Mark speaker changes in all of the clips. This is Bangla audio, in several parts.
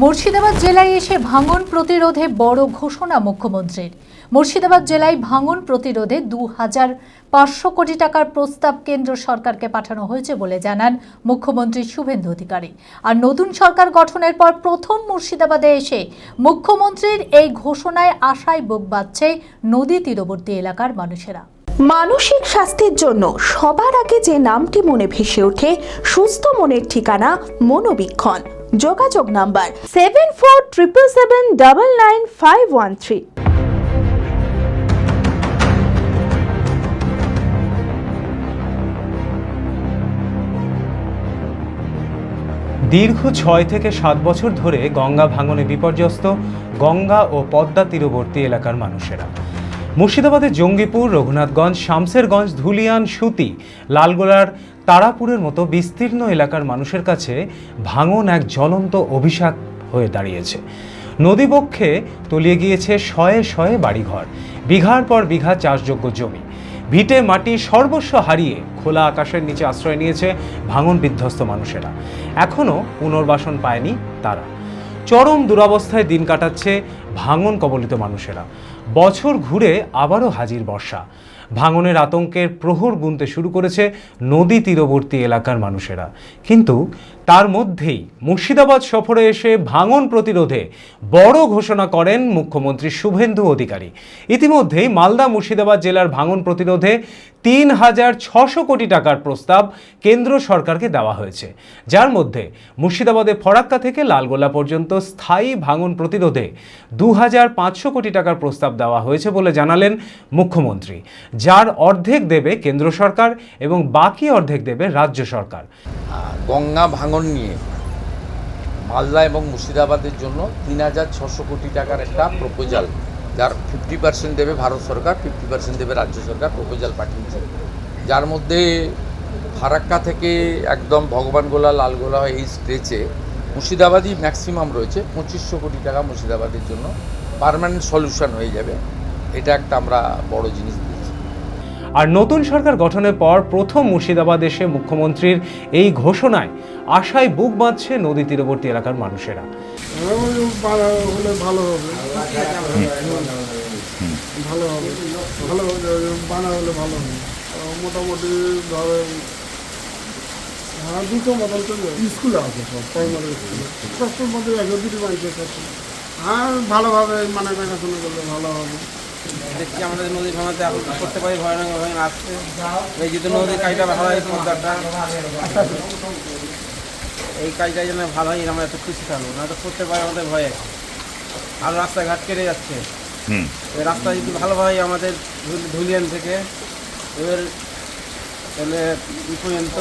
Speaker 1: মুর্শিদাবাদ জেলায় এসে ভাঙন প্রতিরোধে বড় ঘোষণা মুখ্যমন্ত্রীর। মুর্শিদাবাদ জেলায় ভাঙন প্রতিরোধে ২৫০০ কোটি টাকার প্রস্তাব কেন্দ্র সরকারকে পাঠানো হয়েছে বলে জানান মুখ্যমন্ত্রী শুভেন্দু অধিকারী। আর নতুন সরকার গঠনের পর প্রথম মুর্শিদাবাদে এসে মুখ্যমন্ত্রীর এই ঘোষণায় আশায় বুক বাঁধছে নদী তীরবর্তী এলাকার মানুষেরা।
Speaker 2: মানসিক স্বাস্থ্যের জন্য সবার আগে যে নামটি মনে ভেসে ওঠে, সুস্থ মনের ঠিকানা মনোবীক্ষণ। যোগাযোগ নাম্বার 7477799513।
Speaker 3: দীর্ঘ ৬ থেকে ৭ বছর ধরে গঙ্গা ভাঙনে বিপর্যস্ত গঙ্গা ও পদ্মা তীরবর্তী এলাকার মানুষেরা। মুর্শিদাবাদের জঙ্গিপুর, রঘুনাথগঞ্জ, শামসেরগঞ্জ, ধুলিয়ান, সুতি, লালগোলার, তারাপুরের মতো বিস্তীর্ণ এলাকার মানুষের কাছে ভাঙন এক জ্বলন্ত অভিশাপ হয়ে দাঁড়িয়েছে। নদীবক্ষে তলিয়ে গিয়েছে শয়ে শয়ে বাড়িঘর, বিঘার পর বিঘা চাষযোগ্য জমি, ভিটে মাটি সর্বস্ব হারিয়ে খোলা আকাশের নিচে আশ্রয় নিয়েছে ভাঙন বিধ্বস্ত মানুষেরা। এখনও পুনর্বাসন পায়নি তারা। চরম দুরবস্থায় দিন কাটাচ্ছে ভাঙন কবলিত মানুষেরা। বছর ঘুরে আবারও হাজির বর্ষা। ভাঙনের আতঙ্কের প্রহর গুনতে শুরু করেছে নদী তীরবর্তী এলাকার মানুষেরা। কিন্তু তার মধ্যেই মুর্শিদাবাদ সফরে এসে ভাঙন প্রতিরোধে বড় ঘোষণা করেন মুখ্যমন্ত্রী শুভেন্দু অধিকারী। ইতিমধ্যেই মালদা মুর্শিদাবাদ জেলার ভাঙন প্রতিরোধে ৩৬০০ কোটি টাকার প্রস্তাব কেন্দ্র সরকারকে দেওয়া হয়েছে, যার মধ্যে মুর্শিদাবাদের ফরাক্কা থেকে লালগোলা পর্যন্ত স্থায়ী ভাঙন প্রতিরোধে ২৫০০ কোটি টাকার প্রস্তাব দেওয়া হয়েছে বলে জানালেন মুখ্যমন্ত্রী, যার অর্ধেক দেবে কেন্দ্র সরকার এবং বাকি অর্ধেক দেবে রাজ্য সরকার।
Speaker 4: গঙ্গা ভাঙন নিয়ে মালদা এবং মুর্শিদাবাদের জন্য ৩৬০০ কোটি টাকার একটা প্রপোজাল, যার 50% দেবে ভারত সরকার, 50% দেবে রাজ্য সরকার, প্রপোজাল পাঠিয়েছে। যার মধ্যে ফারাক্কা থেকে একদম ভগবানগোলা, লালগোলা এই স্ট্রেচে মুর্শিদাবাদই ম্যাক্সিমাম রয়েছে। ২৫০০ কোটি টাকা মুর্শিদাবাদের জন্য পার্মানেন্ট সলিউশন হয়ে যাবে। এটা একটা আমরা বড় জিনিস দিয়েছি।
Speaker 3: আর নতুন সরকার গঠনের পর প্রথম মুর্শিদাবাদ এসে মুখ্যমন্ত্রীর এই ঘোষণায় আশায় বুক বাঁধছে নদী তীরবর্তী এলাকার মানুষেরা।
Speaker 5: ভালো হবে, ভালো হবে, বানা হলে ভালো হবে। মোটামুটি ধরেন দুটো মতন চলবে। স্কুলে আছে সব, প্রাইমারি স্কুলে সবসময় মধ্যে দুটি বাড়িতে আছে। ভালোভাবে মানে দেখাশোনা করলে ভালো হবে।
Speaker 6: দেখছি আমাদের নদী ভাঙাতে এখন করতে পারি, ভয়ানক ভয়ানক আসছে। এই যেহেতু নদীর কাজটা ভালো হয়, পদ্মারটা এই কাজটা যেন ভালো হয়, আমরা এত খুশি থাকবো না তো করতে পারি আমাদের ভয়ে। আর রাস্তাঘাট কেটে যাচ্ছে, এই রাস্তা যদি ভালো হয় আমাদের ধুলিয়ান থেকে এবার তাহলে ই পর্যন্ত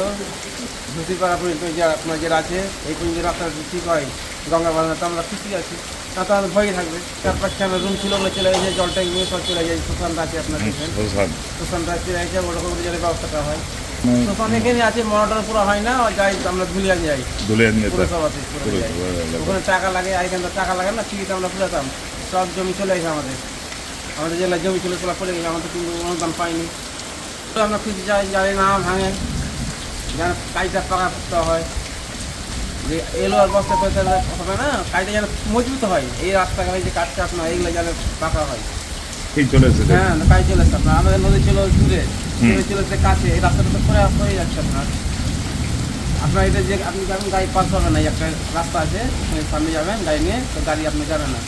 Speaker 6: ধুতিপাড়া পর্যন্ত যে আপনার যে আছে এই পর্যন্ত রাস্তাটা ঠিক হয় গঙ্গা ভাঙাতে আমরা খুশি আছি। তা তো আমাদের ভয়ই থাকবে। ৪-৫টা আমার রুম ছিল, ওগুলো চলে গেছে, জল ট্যাঙ্ক নিয়ে সব চলে যায়। সুশান্ত আছে আপনার, সুশান্ত চলে গেছে, ওরকম জলের ব্যবস্থাটা হয়। সুশান্ত এখানে আছে, মনোটর পুরো হয় না, যাই আমরা ধুলিয়ান যাই, পুরসভাতে ওখানে টাকা লাগে। এখানে তো টাকা লাগে না, টিকিট আমরা পুরাতাম, সব জমি চলে গেছে আমাদের জেলায় জমি ছিল তোলা পড়ে গেছে, আমাদের কিন্তু অনুদান পাইনি। তো আমরা খুশি চাই যাই না ভাঙে, যেন কাজটা পাকা করতে হয়, যে এলো আর বস্তা করতে হবে না, কাজটা যেন মজবুত হয়। এই রাস্তাঘাটে যে কাজটা আপনার এইগুলো যেন পাকা হয়। হ্যাঁ, কাজ চলে এসছে আপনার। আমাদের নদী ছিল দূরে, ছিল কাছে, এই রাস্তাটা তো পড়ে যাচ্ছে আপনার এটা যে আপনি যাবেন গাড়ি পাস হবে না। একটা রাস্তা আছে, সামনে যাবেন গাড়ি নিয়ে, তো গাড়ি আপনি যাবেন না।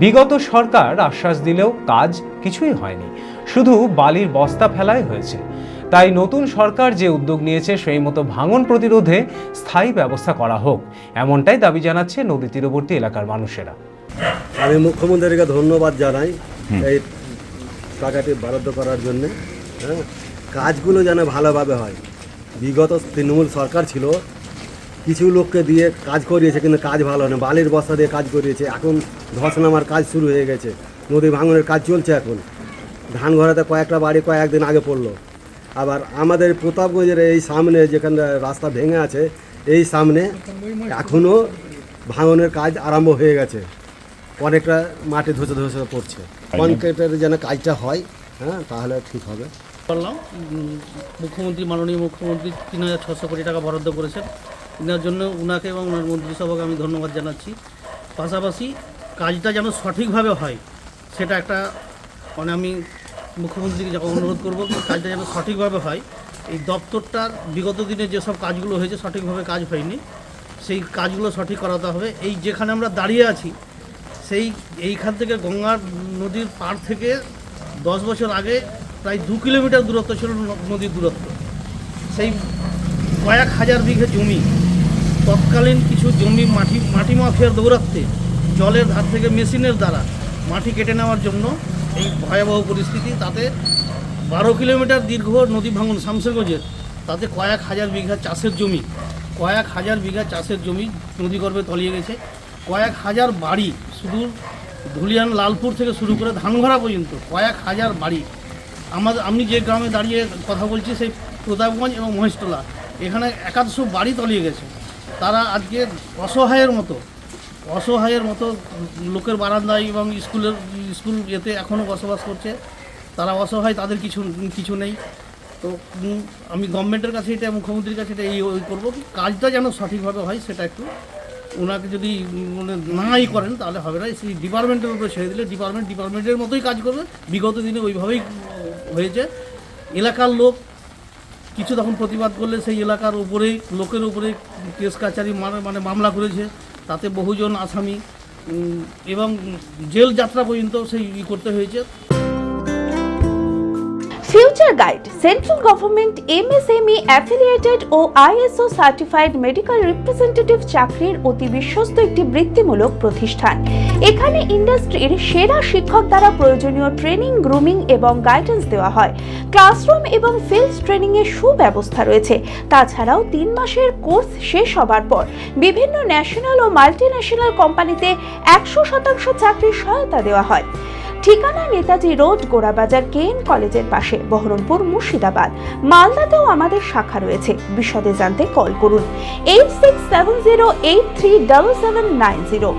Speaker 3: বিগত সরকার আশ্বাস দিলেও কাজ কিছুই হয়নি, শুধু বালির বস্তা ফেলাই হয়েছে। তাই নতুন সরকার যে উদ্যোগ নিয়েছে সেই মতো ভাঙন প্রতিরোধে স্থায়ী ব্যবস্থা করা হোক, এমনটাই দাবি জানাচ্ছে নদী তীরবর্তী এলাকার মানুষেরা।
Speaker 7: আমি মুখ্যমন্ত্রীকে ধন্যবাদ জানাই এই টাকাটি বরাদ্দ করার জন্যে। কাজগুলো যেন ভালোভাবে হয়। বিগত তৃণমূল সরকার ছিল, কিছু লোককে দিয়ে কাজ করিয়েছে, কিন্তু কাজ ভালো না, বালির বস্তা দিয়ে কাজ করিয়েছে। এখন ধস নামার কাজ শুরু হয়ে গেছে, নদী ভাঙনের কাজ চলছে। এখন ধান ঘরাতে কয়েকটা বাড়ি কয়েকদিন আগে পড়লো। আবার আমাদের প্রতাপগঞ্জের এই সামনে যেখানে রাস্তা ভেঙে আছে, এই সামনে এখনও ভাঙনের কাজ আরম্ভ হয়ে গেছে। অনেকটা মাটি ধসে ধসে পড়ছে। কনক্রিটের যেন কাজটা হয়, তাহলে ঠিক হবে।
Speaker 8: করলাম মুখ্যমন্ত্রী, মাননীয় মুখ্যমন্ত্রী ৩৬০০ কোটি টাকা বরাদ্দ করেছেন এনার জন্য ওনাকে এবং ওনার মন্ত্রিসভাকে আমি ধন্যবাদ জানাচ্ছি। পাশাপাশি কাজটা যেন সঠিকভাবে হয় সেটা একটা মানে আমি মুখ্যমন্ত্রীকে যখন অনুরোধ করব কাজটা যেন সঠিকভাবে হয়। এই দপ্তরটার বিগত দিনে যেসব কাজগুলো হয়েছে সঠিকভাবে কাজ হয়নি, সেই কাজগুলো সঠিক করাতে হবে। এই যেখানে আমরা দাঁড়িয়ে আছি এইখান থেকে গঙ্গা নদীর পাড় থেকে 10 বছর আগে প্রায় 2 কিলোমিটার দূরত্ব ছিল নদীর দূরত্ব। সেই কয়েক হাজার বিঘে জমি তৎকালীন কিছু জমি মাটি মাফিয়ার দৌরাত্মে জলের ধার থেকে মেশিনের দ্বারা মাটি কেটে নেওয়ার জন্য এই ভয়াবহ পরিস্থিতি। তাতে 12 কিলোমিটার দীর্ঘ নদী ভাঙন শামসেরগঞ্জের, তাতে কয়েক হাজার বিঘা চাষের জমি নদীগর্ভে তলিয়ে গেছে। কয়েক হাজার বাড়ি, শুধু ধুলিয়ান লালপুর থেকে শুরু করে ধানঘরা পর্যন্ত কয়েক হাজার বাড়ি। আমি যে গ্রামে দাঁড়িয়ে কথা বলছি সেই প্রতাপগঞ্জ এবং মহেশতলা, এখানে একাদশ বাড়ি তলিয়ে গেছে। তারা আজকে অসহায়ের মতো লোকের বারান্দায় এবং স্কুল এতে এখনও বসবাস করছে। তারা অসহায়, তাদের কিছু নেই। তো আমি গভর্নমেন্টের কাছে এটা, মুখ্যমন্ত্রীর কাছে এটা এই করবো, কাজটা যেন সঠিকভাবে হয় সেটা একটু ওনাকে যদি মানে নাই করেন তাহলে হবে না। সেই ডিপার্টমেন্টের উপরে ছেড়ে দিলে ডিপার্টমেন্টের মতোই কাজ করবে। বিগত দিনে ওইভাবেই হয়েছে। এলাকার লোক কিছু তখন প্রতিবাদ করলে সেই এলাকার লোকের উপরে কেস কাচারি মানে মামলা করেছে, তাতে বহুজন আসামি এবং জেল যাত্রা পর্যন্ত সেই করতে হয়েছে।
Speaker 2: Future guide central government MSME affiliated ও আইএসও সার্টিফাইড মেডিকেল রিপ্রেজেন্টেটিভ চাকরির অতি বিশ্বস্ত একটি বৃত্তিমূলক প্রতিষ্ঠান। এখানে ইন্ডাস্ট্রির সেরা শিক্ষক দ্বারা প্রয়োজনীয় ট্রেনিং, গ্রুমিং এবং গাইডেন্স দেওয়া হয়। ক্লাসরুম এবং ফিল্ড ট্রেনিং এর সুব্যবস্থা রয়েছে। তাছাড়াও 3 মাসের কোর্স শেষ হবার পর বিভিন্ন ন্যাশনাল ও মাল্টিন্যাশনাল কোম্পানিতে 100% চাকরির সহায়তা দেওয়া হয়। ঠিকানা নেতাজি রোড, গোড়াবাজার KN কলেজের পাশে, বহরমপুর, মুর্শিদাবাদ। মালদাতেও আমাদের শাখা রয়েছে। বিশদে জানতে কল করুন 8670837790।